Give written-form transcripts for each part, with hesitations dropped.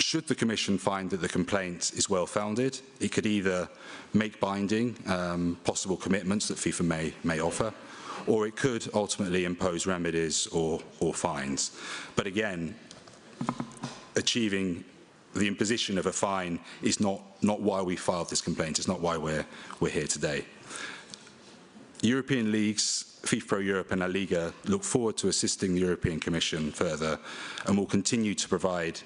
should the Commission find that the complaint is well-founded, it could either make binding possible commitments that FIFA may offer, or it could ultimately impose remedies or fines. But again, achieving the imposition of a fine is not why we filed this complaint. It's not why we're here today. European leagues, FIFA Pro Europe and La Liga, look forward to assisting the European Commission further and will continue to provide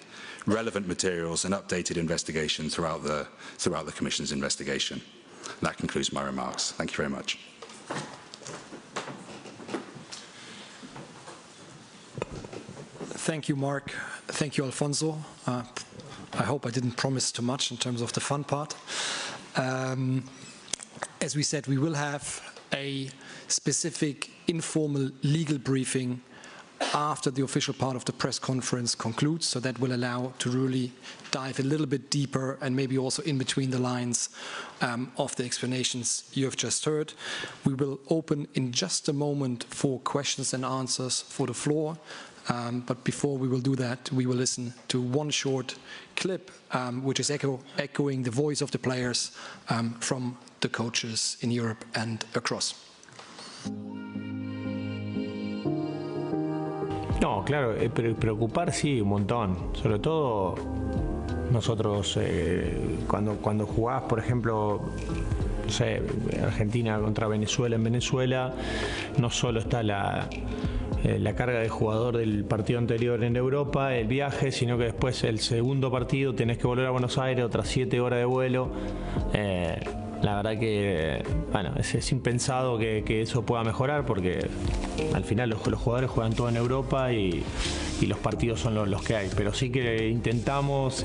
relevant materials and updated investigation throughout the Commission's investigation. That concludes my remarks. Thank you very much. Thank you, Mark. Thank you, Alfonso. I hope I didn't promise too much in terms of the fun part. As we said, we will have a specific informal legal briefing after the official part of the press conference concludes, so that will allow to really dive a little bit deeper and maybe also in between the lines of the explanations you have just heard. We will open in just a moment for questions and answers for the floor. But before we will do that, we will listen to one short clip, which is echoing the voice of the players from the coaches in Europe and across. No, claro, preocupar sí, un montón. Sobre todo nosotros, cuando jugás, por ejemplo, no sé, Argentina contra Venezuela en Venezuela, no solo está la carga de jugador del partido anterior en Europa, el viaje, sino que después el segundo partido tenés que volver a Buenos Aires, otras 7 horas de vuelo. La verdad que, bueno, es impensado que eso pueda mejorar, porque al final los jugadores juegan todo en Europa y los partidos son los que hay. Pero sí que intentamos,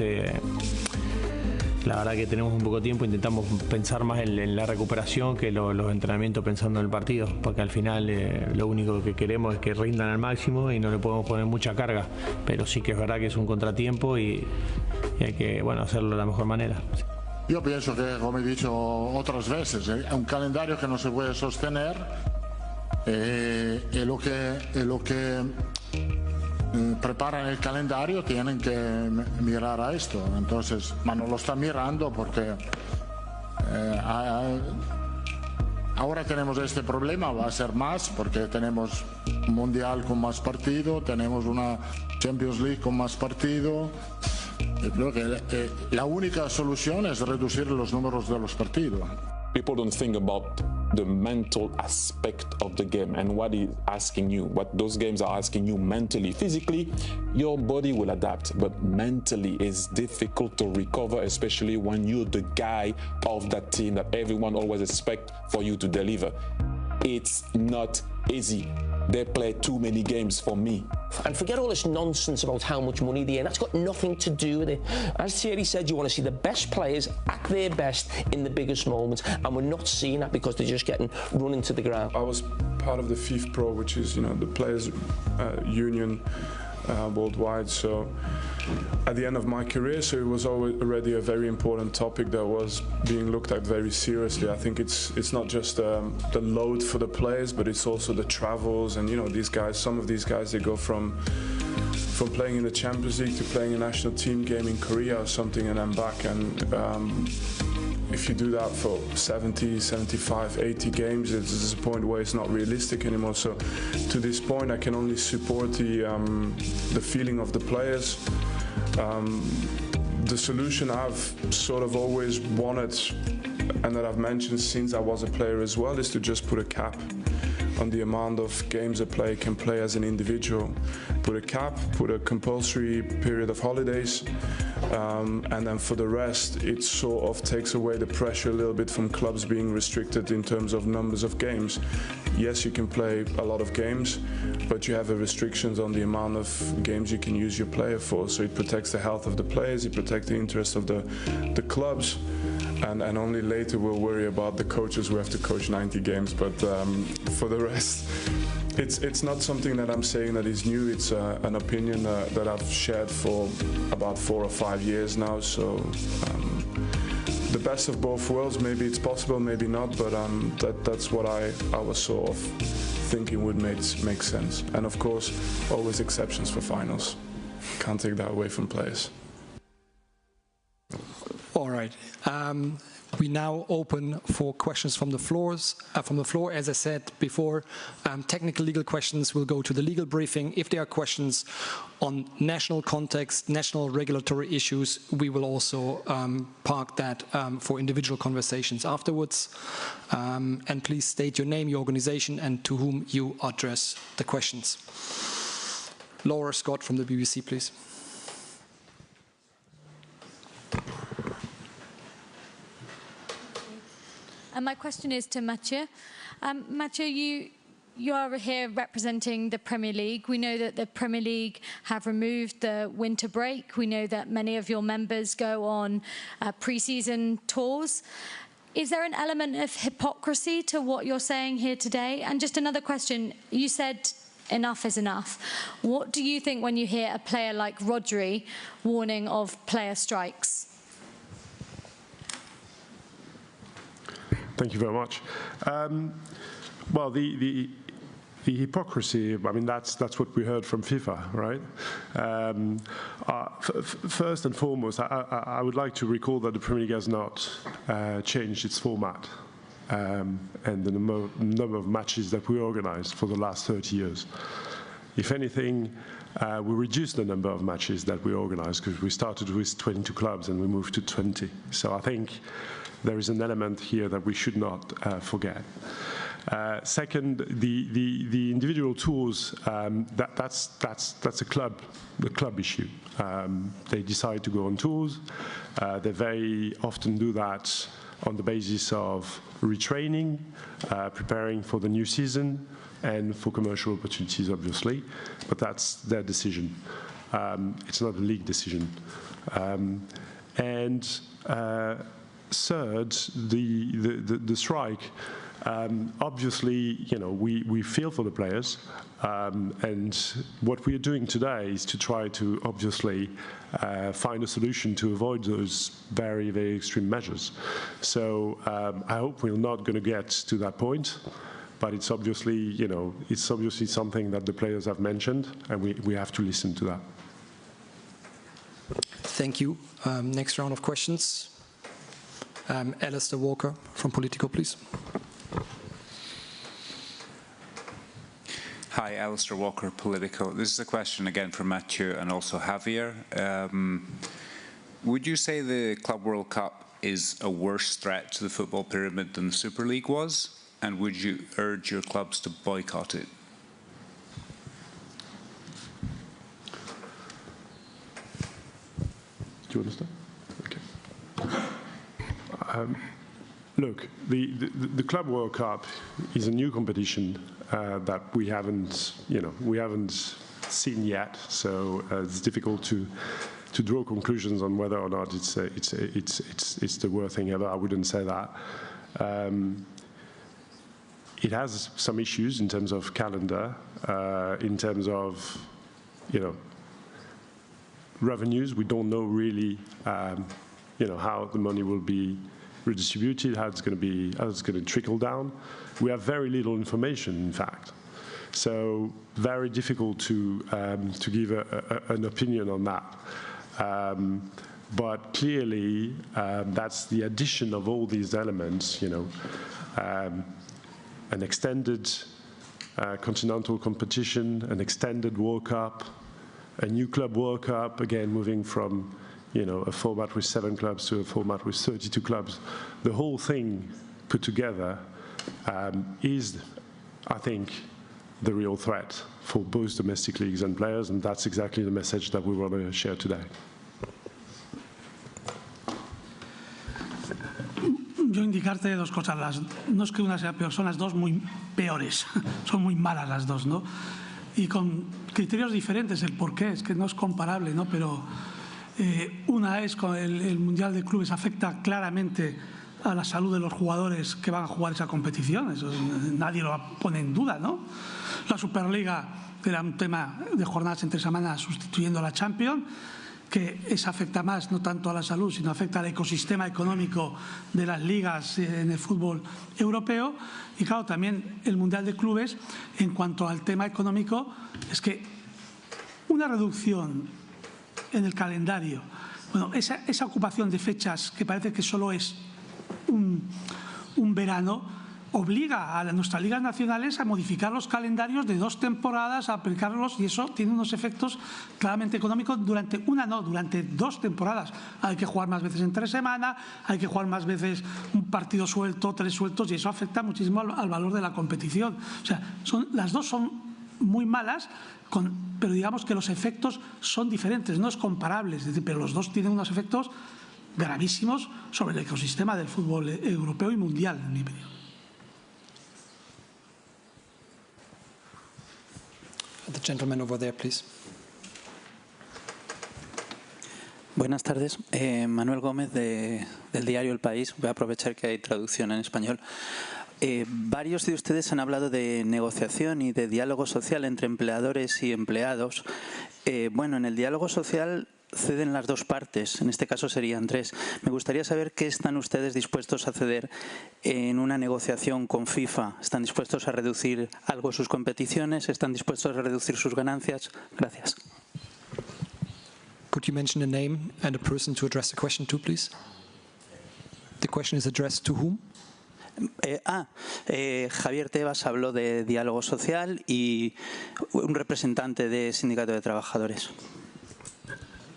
la verdad que tenemos un poco de tiempo, intentamos pensar más en la recuperación que los entrenamientos pensando en el partido, porque al final lo único que queremos es que rindan al máximo y no le podemos poner mucha carga. Pero sí que es verdad que es un contratiempo y hay que, bueno, hacerlo de la mejor manera. Io penso che, come he dicho otras veces, è un calendario que no se puede sostener y lo que preparan el calendario tienen que mirar a esto. Entonces, ma no lo están mirando porque ahora tenemos este problema, va a ser más porque tenemos un mundial con más partido, tenemos una Champions League con más partido. Creo que la única solución es reducir los números de los partidos. People don't think about the mental aspect of the game and what those games are asking you mentally. Physically, your body will adapt, but mentally it's difficult to recover, especially when you're the guy of that team that everyone always expects for you to deliver. It's not easy. They play too many games for me. And forget all this nonsense about how much money they earn. That's got nothing to do with it. As Thierry said, you want to see the best players at their best in the biggest moments, and we're not seeing that because they're just getting run into the ground. I was part of the FIFA Pro, which is, the players' union worldwide. So at the end of my career, so it was already a very important topic that was being looked at very seriously. I think it's not just the load for the players, but it's also the travels, and these guys, some of these guys, they go from playing in the Champions League to playing a national team game in Korea or something, and then back. And if you do that for 70, 75, 80 games, it's a point where it's not realistic anymore. So to this point, I can only support the feeling of the players. The solution I've sort of always wanted, and that I've mentioned since I was a player as well, is to just put a cap on the amount of games a player can play as an individual. Put a cap, put a compulsory period of holidays, and then for the rest, it sort of takes away the pressure a little bit from clubs being restricted in terms of numbers of games. Yes, you can play a lot of games, but you have restrictions on the amount of games you can use your player for. So it protects the health of the players, it protects the interest of the clubs, and only later we'll worry about the coaches who have to coach 90 games. But for the rest, it's not something that I'm saying that is new. It's an opinion that I've shared for about 4 or 5 years now. So the best of both worlds, maybe it's possible, maybe not, but that's what I was sort of thinking would make sense. And of course, always exceptions for finals. Can't take that away from players. All right. We now open for questions from the floor. As I said before, technical legal questions will go to the legal briefing. If there are questions on national context, national regulatory issues, we will also park that for individual conversations afterwards. And please state your name, your organization, and to whom you address the questions. Laura Scott from the BBC, please. And my question is to Mathieu. Mathieu, you are here representing the Premier League. We know that the Premier League have removed the winter break. We know that many of your members go on pre-season tours. Is there an element of hypocrisy to what you're saying here today? And just another question. You said enough is enough. What do you think when you hear a player like Rodri warning of player strikes? Thank you very much. Well, the hypocrisy, I mean, that's what we heard from FIFA, right? First and foremost, I would like to recall that the Premier League has not changed its format and the number of matches that we organized for the last 30 years. If anything, we reduced the number of matches that we organized because we started with 22 clubs and we moved to 20. So I think there is an element here that we should not forget. Second, the individual tours, that's a club issue. They decide to go on tours. They very often do that on the basis of retraining, preparing for the new season, and for commercial opportunities, obviously. But that's their decision. It's not a league decision. Third, the strike. Obviously, you know, we feel for the players, and what we are doing today is to try to obviously find a solution to avoid those very, very extreme measures. So I hope we're not going to get to that point, but it's obviously, you know, it's obviously something that the players have mentioned, and we have to listen to that. Thank you. Next round of questions. Alistair Walker from Politico, please. Hi, Alistair Walker, Politico. This is a question again for Mathieu and also Javier. Would you say the Club World Cup is a worse threat to the football pyramid than the Super League was? And would you urge your clubs to boycott it? Do you understand? Okay. Look, the Club World Cup is a new competition that we haven't seen yet. So it's difficult to draw conclusions on whether or not it's the worst thing ever. I wouldn't say that. It has some issues in terms of calendar, in terms of, you know, revenues. We don't know really, you know, how the money will be redistributed, how it's going to trickle down. We have very little information, in fact. So very difficult to give an opinion on that. But clearly, that's the addition of all these elements, you know, an extended continental competition, an extended World Cup, a new Club World Cup, again moving from, you know, a format with 7 clubs to a format with 32 clubs. The whole thing put together is, I think, the real threat for both domestic leagues and players, and that's exactly the message that we want to share today. Yo indicarte dos cosas. No es que una sea peor, son las dos muy peores. Son muy malas las dos, ¿no? Y con criterios diferentes, el por qué, es que no es comparable, ¿no? Pero una es con el Mundial de Clubes afecta claramente a la salud de los jugadores que van a jugar esa competición. Eso nadie lo pone en duda, ¿no? La Superliga era un tema de jornadas entre semanas sustituyendo a la Champions, que esa afecta más no tanto a la salud, sino afecta al ecosistema económico de las ligas en el fútbol europeo. Y claro, también el Mundial de Clubes, en cuanto al tema económico, es que una reducción en el calendario Bueno, esa ocupación de fechas que parece que solo es un verano obliga a nuestras ligas nacionales a modificar los calendarios de 2 temporadas, a aplicarlos, y eso tiene unos efectos claramente económicos durante durante 2 temporadas. Hay que jugar más veces entre semana, hay que jugar más veces un partido suelto, 3 sueltos, y eso afecta muchísimo al valor de la competición. O sea, las dos son muy malas, pero digamos que los efectos son diferentes, no es comparable, es decir, pero los dos tienen unos efectos gravísimos sobre el ecosistema del fútbol europeo y mundial, en mi opinión. The gentleman over there, please. Buenas tardes, Manuel Gómez del diario El País. Voy a aprovechar que hay traducción en español. Varios de ustedes han hablado de negociación y de diálogo social entre empleadores y empleados. Bueno, en el diálogo social ceden las dos partes, en este caso serían 3. Me gustaría saber qué están ustedes dispuestos a ceder en una negociación con FIFA. ¿Están dispuestos a reducir algo sus competiciones? ¿Están dispuestos a reducir sus ganancias? Gracias. Could you mention a name and a person to address the question to, please? The question is addressed to whom? Javier Tebas habló de diálogo social y un representante de sindicato de trabajadores.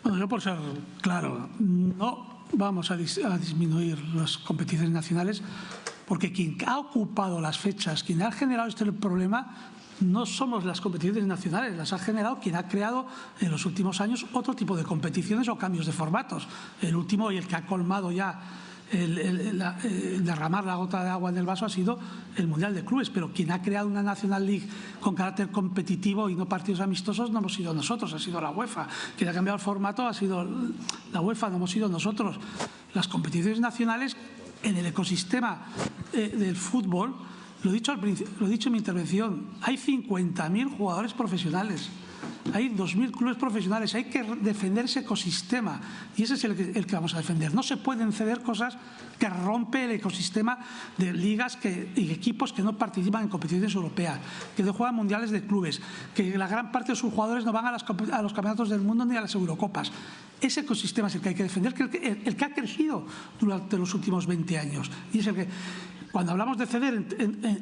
Bueno, yo por ser claro, no vamos a disminuir las competiciones nacionales, porque quien ha ocupado las fechas, quien ha generado este problema, no somos las competiciones nacionales, las ha generado quien ha creado en los últimos años otro tipo de competiciones o cambios de formatos. El último y el que ha colmado ya el derramar la gota de agua en el vaso ha sido el Mundial de Clubes, pero quien ha creado una National League con carácter competitivo y no partidos amistosos no hemos sido nosotros, ha sido la UEFA. Quien ha cambiado el formato ha sido la UEFA, no hemos sido nosotros. Las competiciones nacionales en el ecosistema del fútbol, lo he dicho en mi intervención, hay 50.000 jugadores profesionales. Hay 2.000 clubes profesionales, hay que defender ese ecosistema y ese es el que vamos a defender. No se pueden ceder cosas que rompen el ecosistema de ligas y equipos que no participan en competiciones europeas, que no juegan mundiales de clubes, que la gran parte de sus jugadores no van a los campeonatos del mundo ni a las Eurocopas. Ese ecosistema es el que hay que defender, el que ha crecido durante los últimos 20 años. Y es el que, cuando hablamos de ceder,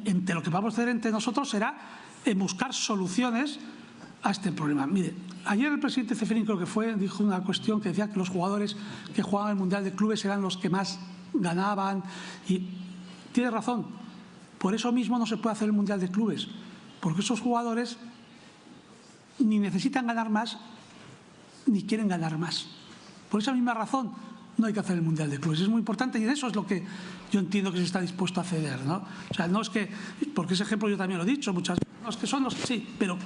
entre lo que vamos a ceder entre nosotros será en buscar soluciones a este problema. Mire, ayer el presidente Ceferín, creo que fue, dijo una cuestión que decía que los jugadores que jugaban el Mundial de Clubes eran los que más ganaban, y tiene razón. Por eso mismo no se puede hacer el Mundial de Clubes, porque esos jugadores ni necesitan ganar más ni quieren ganar más. Por esa misma razón no hay que hacer el Mundial de Clubes. Es muy importante y eso es lo que yo entiendo que se está dispuesto a ceder, ¿no? O sea, no es que, porque ese ejemplo yo también lo he dicho muchas veces, los que son los, sí, pero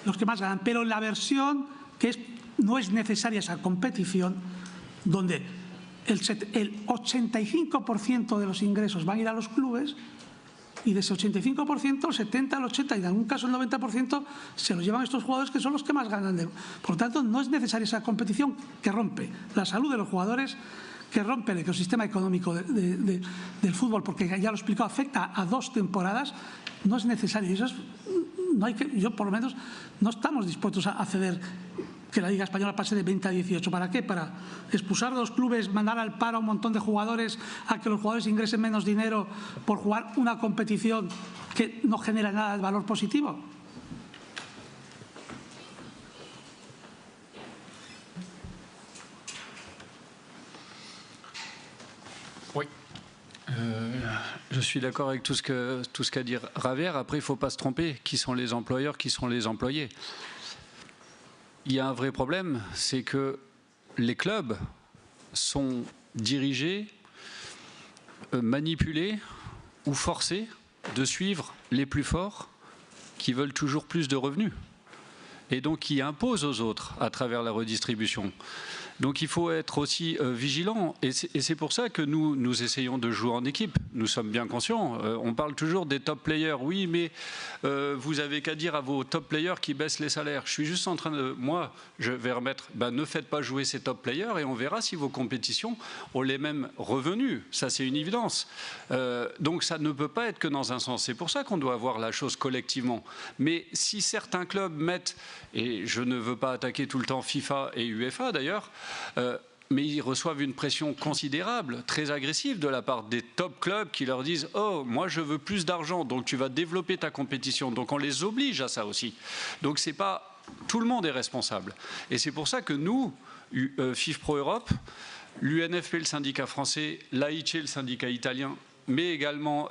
los que más ganan, pero en la versión que no es necesaria esa competición, donde el 85% de los ingresos van a ir a los clubes y de ese 85%, el 70, el 80 y en algún caso el 90% se lo llevan estos jugadores que son los que más ganan. Por lo tanto, no es necesaria esa competición que rompe la salud de los jugadores, que rompe el ecosistema económico del fútbol, porque ya lo he explicado, afecta a 2 temporadas, no es necesario. Eso es, no hay que, yo por lo menos no estamos dispuestos a ceder que la Liga Española pase de 20 a 18. ¿Para qué? Para expulsar a los clubes, mandar al paro a un montón de jugadores, a que los jugadores ingresen menos dinero por jugar una competición que no genera nada de valor positivo. Oui. Je suis d'accord avec tout ce qu'a dit Javier. Après, il ne faut pas se tromper. Qui sont les employeurs, qui sont les employés? Il y a un vrai problème, c'est que les clubs sont dirigés, manipulés ou forcés de suivre les plus forts qui veulent toujours plus de revenus et donc qui imposent aux autres à travers la redistribution. Donc il faut être aussi vigilant et c'est pour ça que nous essayons de jouer en équipe. Nous sommes bien conscients. On parle toujours des top players. Oui, mais vous avez qu'à dire à vos top players qui baissent les salaires. Je suis juste en train de... Moi, je vais remettre... ne faites pas jouer ces top players et on verra si vos compétitions ont les mêmes revenus. Ça, c'est une évidence. Donc ça ne peut pas être que dans un sens. C'est pour ça qu'on doit voir la chose collectivement. Mais si certains clubs mettent... Et je ne veux pas attaquer tout le temps FIFA et UEFA d'ailleurs, mais ils reçoivent une pression considérable, très agressive de la part des top clubs qui leur disent « Oh, moi je veux plus d'argent, donc tu vas développer ta compétition ». Donc on les oblige à ça aussi. Donc c'est pas... Tout le monde est responsable. Et c'est pour ça que nous, FIFPro Europe, l'UNFP, le syndicat français, l'AIC, le syndicat italien, mais également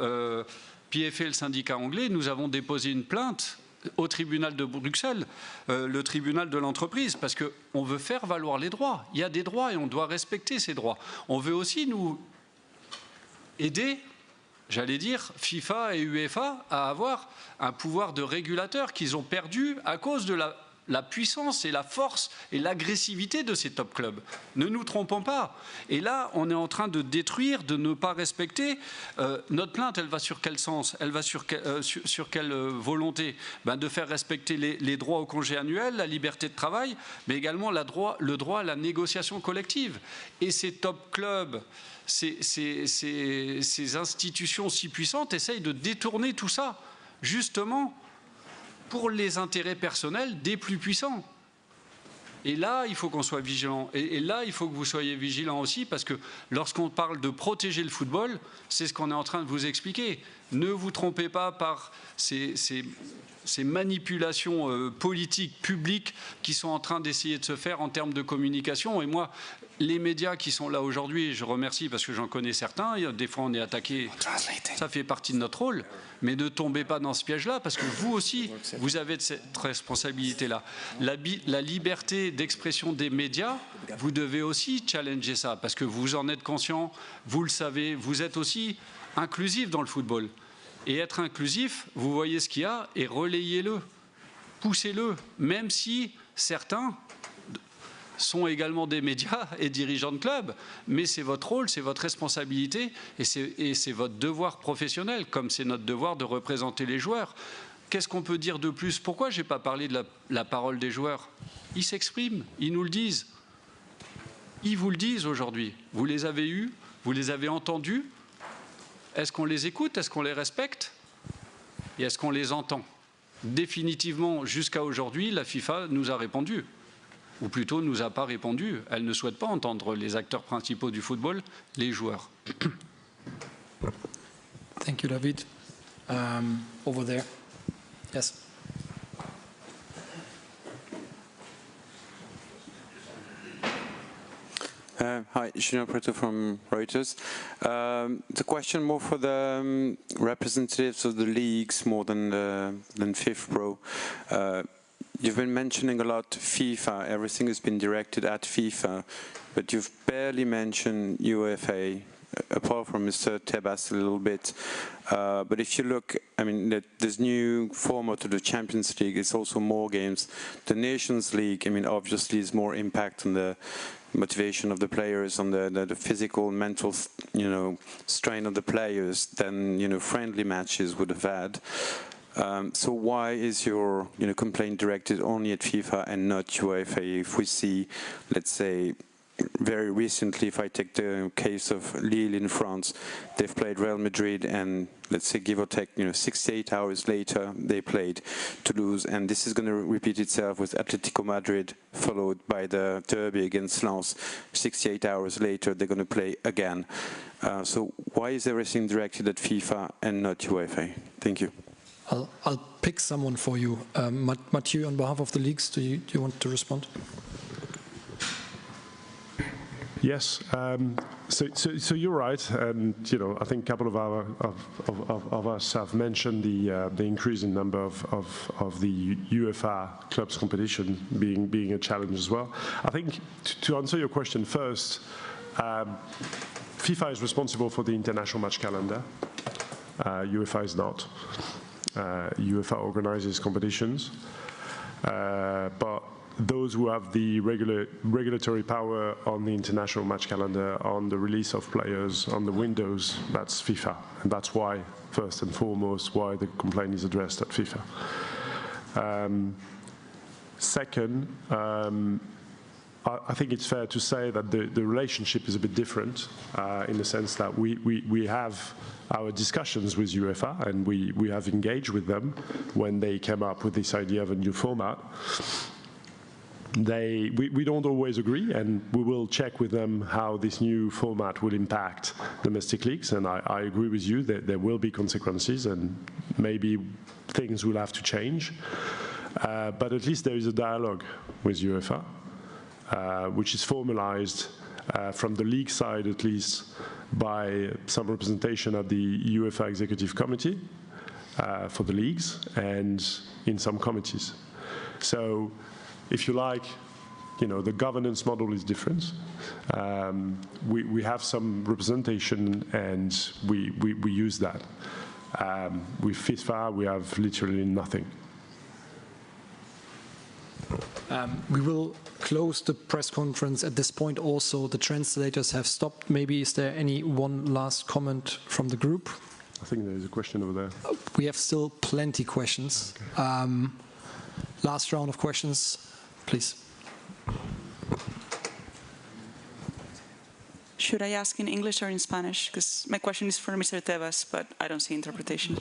PFA, le syndicat anglais, nous avons déposé une plainte au tribunal de Bruxelles, le tribunal de l'entreprise, parce qu'on veut faire valoir les droits. Il y a des droits et on doit respecter ces droits. On veut aussi nous aider, j'allais dire, FIFA et UEFA à avoir un pouvoir de régulateur qu'ils ont perdu à cause de la puissance et la force et l'agressivité de ces top clubs. Ne nous trompons pas. Et là, on est en train de détruire, de ne pas respecter. Notre plainte, elle va sur quel sens? Elle va sur quelle volonté? De faire respecter les droits au congé annuel, la liberté de travail, mais également le droit à la négociation collective. Et ces top clubs, ces institutions si puissantes essayent de détourner tout ça, justement, pour les intérêts personnels des plus puissants. Et là, il faut qu'on soit vigilant. Et là, il faut que vous soyez vigilants aussi, parce que lorsqu'on parle de protéger le football, c'est ce qu'on est en train de vous expliquer. Ne vous trompez pas par ces manipulations politiques, publiques, qui sont en train d'essayer de se faire en termes de communication. Et moi, les médias qui sont là aujourd'hui, je remercie parce que j'en connais certains, des fois on est attaqué, ça fait partie de notre rôle, mais ne tombez pas dans ce piège-là, parce que vous aussi, vous avez cette responsabilité-là. La liberté d'expression des médias, vous devez aussi challenger ça, parce que vous en êtes conscient, vous le savez, vous êtes aussi inclusif dans le football. Et être inclusif, vous voyez ce qu'il y a, et relayez-le, poussez-le, même si certains sont également des médias et dirigeants de clubs, mais c'est votre rôle, c'est votre responsabilité et c'est votre devoir professionnel, comme c'est notre devoir de représenter les joueurs. Qu'est-ce qu'on peut dire de plus? Pourquoi je n'ai pas parlé de la parole des joueurs? Ils s'expriment, ils nous le disent. Ils vous le disent aujourd'hui. Vous les avez eus, vous les avez entendus. Est-ce qu'on les écoute? Est-ce qu'on les respecte? Et est-ce qu'on les entend? Définitivement, jusqu'à aujourd'hui, la FIFA nous a répondu. Ou plutôt nous a pas répondu. Elle ne souhaite pas entendre les acteurs principaux du football, les joueurs. Thank you, David. Over there. Yes. Hi, Julien Preto from Reuters. The question more for the representatives of the leagues more than FIFPro. You've been mentioning a lot FIFA, everything has been directed at FIFA, but you've barely mentioned UEFA, apart from Mr. Tebas a little bit. But if you look, I mean, this new format of the Champions League is also more games. The Nations League, I mean, obviously is more impact on the motivation of the players, on the physical, mental, strain of the players than, friendly matches would have had. So why is your complaint directed only at FIFA and not UEFA? If we see, let's say, very recently, if I take the case of Lille in France, they've played Real Madrid and let's say give or take 68 hours later they played Toulouse, and this is going to repeat itself with Atletico Madrid followed by the derby against Lens. 68 hours later they're going to play again. So why is everything directed at FIFA and not UEFA? Thank you. I'll pick someone for you. Mathieu, on behalf of the leagues, do you want to respond? Yes, so you're right, and I think a couple of us have mentioned the increasing number of the UEFA clubs competition being a challenge as well. I think to answer your question first, FIFA is responsible for the international match calendar. UEFA is not. UEFA organizes competitions, but those who have the regulatory power on the international match calendar, on the release of players, on the windows, that's FIFA. And that's why, first and foremost, why the complaint is addressed at FIFA. Second, I think it's fair to say that the relationship is a bit different in the sense that we have our discussions with UEFA and we have engaged with them when they came up with this idea of a new format. we don't always agree, and we will check with them how this new format will impact domestic leagues. And I agree with you that there will be consequences, and maybe things will have to change. But at least there is a dialogue with UEFA, which is formalized from the league side, at least, by some representation at the UEFA Executive Committee for the leagues and in some committees. So, if you like, the governance model is different. We have some representation, and we use that. With FIFA, we have literally nothing. We will close the press conference at this point. Also, the translators have stopped. Maybe is there any one last comment from the group? I think there is a question over there. We have still plenty of questions. Okay. Last round of questions, please. Should I ask in English or in Spanish? Because my question is for Mr. Tebas, but I don't see interpretation.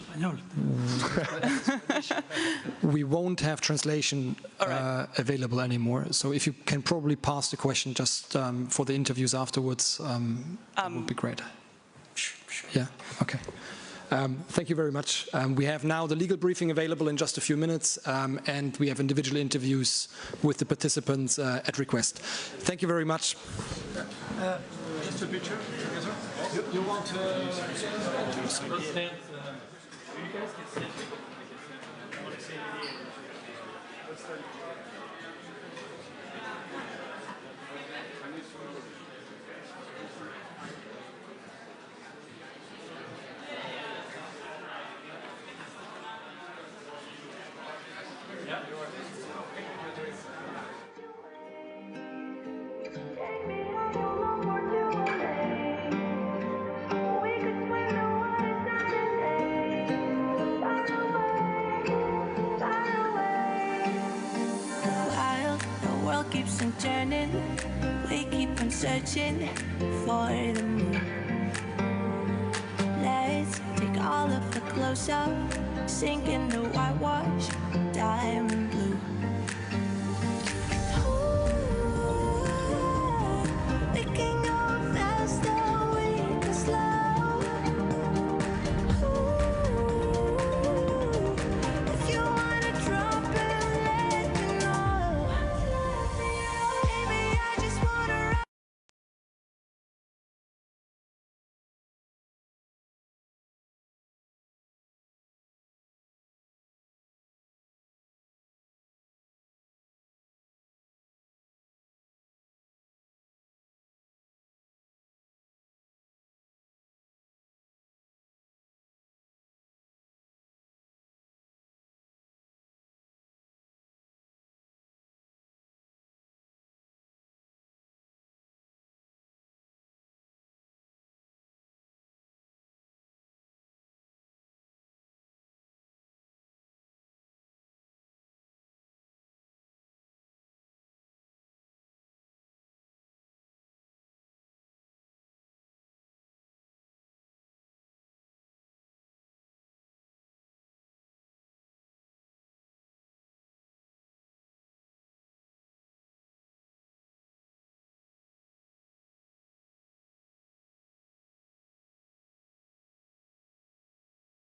We won't have translation available anymore. So if you can probably pass the question just for the interviews afterwards, that would be great. Sure. Yeah, okay. Thank you very much. We have now the legal briefing available in just a few minutes, and we have individual interviews with the participants at request. Thank you very much. Just a picture together. You want to stand? Keeps on turning, we keep on searching for the moon. Let's take all of the close up, sink in the whitewash diamond.